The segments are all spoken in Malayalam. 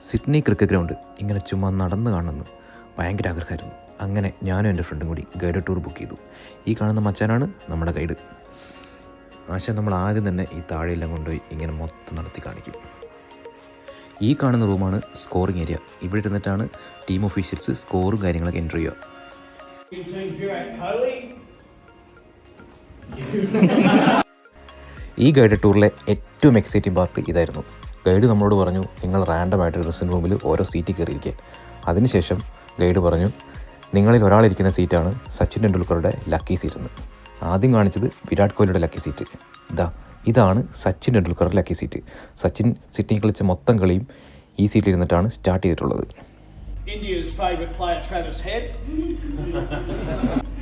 സിഡ്നി ക്രിക്കറ്റ് ഗ്രൗണ്ട് ഇങ്ങനെ ചുമ്മാ നടന്ന് കാണുന്നു ഭയങ്കര ആഗ്രഹമായിരുന്നു. അങ്ങനെ ഞാനും എൻ്റെ ഫ്രണ്ടും കൂടി ഗൈഡ് ടൂർ ബുക്ക് ചെയ്തു. ഈ കാണുന്ന മച്ചാനാണ് നമ്മുടെ ഗൈഡ്. ആശാൻ നമ്മൾ ആദ്യം തന്നെ ഈ താഴെയെല്ലാം കൊണ്ടുപോയി ഇങ്ങനെ മൊത്തം നടത്തി കാണിക്കും. ഈ കാണുന്ന റൂമാണ് സ്കോറിംഗ് ഏരിയ. ഇവിടെ ഇരുന്നിട്ടാണ് ടീം ഒഫീഷ്യൽസ് സ്കോറും കാര്യങ്ങളൊക്കെ എൻട്രി ചെയ്യുക. ഈ ഗൈഡ് ടൂറിലെ ഏറ്റവും എക്സൈറ്റിംഗ് പാർട്ട് ഇതായിരുന്നു. ഗൈഡ് നമ്മളോട് പറഞ്ഞു, നിങ്ങൾ റാൻഡമായിട്ട് ഡ്രസ്സിംഗ് റൂമിൽ ഓരോ സീറ്റിൽ കയറിയിരിക്കുക. അതിനുശേഷം ഗൈഡ് പറഞ്ഞു, നിങ്ങളിൽ ഒരാളിരിക്കുന്ന സീറ്റാണ് സച്ചിൻ ടെണ്ടുൽക്കറുടെ ലക്കി സീറ്റ് എന്ന്. ആദ്യം കാണിച്ചത് വിരാട് കോഹ്ലിയുടെ ലക്കി സീറ്റ്. ഇതാണ് സച്ചിൻ ടെണ്ടുൽക്കറുടെ ലക്കി സീറ്റ്. സച്ചിൻ സിഡ്നി കളിച്ച മൊത്തം കളിയും ഈ സീറ്റിൽ ഇരുന്നിട്ടാണ് സ്റ്റാർട്ട് ചെയ്തിട്ടുള്ളത്. India's favourite player, Travis Head.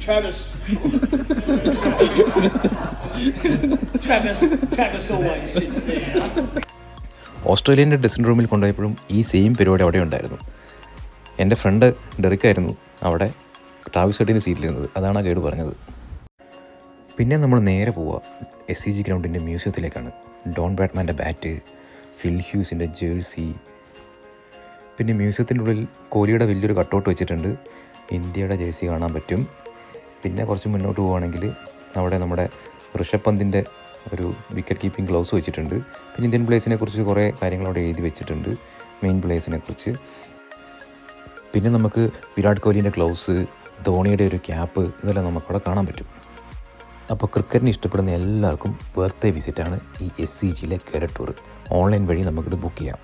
Travis always sits there. ഓസ്ട്രേലിയൻ്റെ ഡ്രസ്സിംഗ് റൂമിൽ കൊണ്ടുപോയപ്പോഴും ഈ സെയിം പരിപാടി അവിടെ ഉണ്ടായിരുന്നു. എൻ്റെ ഫ്രണ്ട് ഡെറിക്കായിരുന്നു അവിടെ ട്രാവിസ് ഹെഡിൻ്റെ സീറ്റിലിരുന്നത്. അതാണ് ആ ഗൈഡ് പറഞ്ഞത്. പിന്നെ നമ്മൾ നേരെ പോവുക SCG ഗ്രൗണ്ടിൻ്റെ മ്യൂസിയത്തിലേക്കാണ്. ഡോൺ ബ്രാഡ്മാൻ്റെ ബാറ്റ്, ഫിൽ ഹ്യൂസിൻ്റെ ജേഴ്സി, പിന്നെ മ്യൂസിയത്തിൻ്റെ ഉള്ളിൽ കോഹ്ലിയുടെ വലിയൊരു കട്ടൗട്ട് വെച്ചിട്ടുണ്ട്. ഇന്ത്യയുടെ ജേഴ്സി കാണാൻ പറ്റും. പിന്നെ കുറച്ച് മുന്നോട്ട് പോവുകയാണെങ്കിൽ അവിടെ നമ്മുടെ ഋഷഭ് പന്തിൻ്റെ ഒരു വിക്കറ്റ് കീപ്പിംഗ് ഗ്ലൗസ് വെച്ചിട്ടുണ്ട്. പിന്നെ ഇന്ത്യൻ പ്ലേയേഴ്സിനെ കുറിച്ച് കുറേ കാര്യങ്ങൾ അവിടെ എഴുതി വെച്ചിട്ടുണ്ട്, മെയിൻ പ്ലേയേഴ്സിനെ കുറിച്ച്. പിന്നെ നമുക്ക് വിരാട് കോഹ്ലിൻ്റെ ഗ്ലൗസ്, ധോണിയുടെ ഒരു ക്യാപ്പ്, ഇതെല്ലാം നമുക്കവിടെ കാണാൻ പറ്റും. അപ്പോൾ ക്രിക്കറ്റിനെ ഇഷ്ടപ്പെടുന്ന എല്ലാവർക്കും ബർത്ത്ഡേ വിസിറ്റാണ് ഈ SCGയിലെ ഗൈഡ് ടൂർ. ഓൺലൈൻ വഴി നമുക്കിത് ബുക്ക് ചെയ്യാം.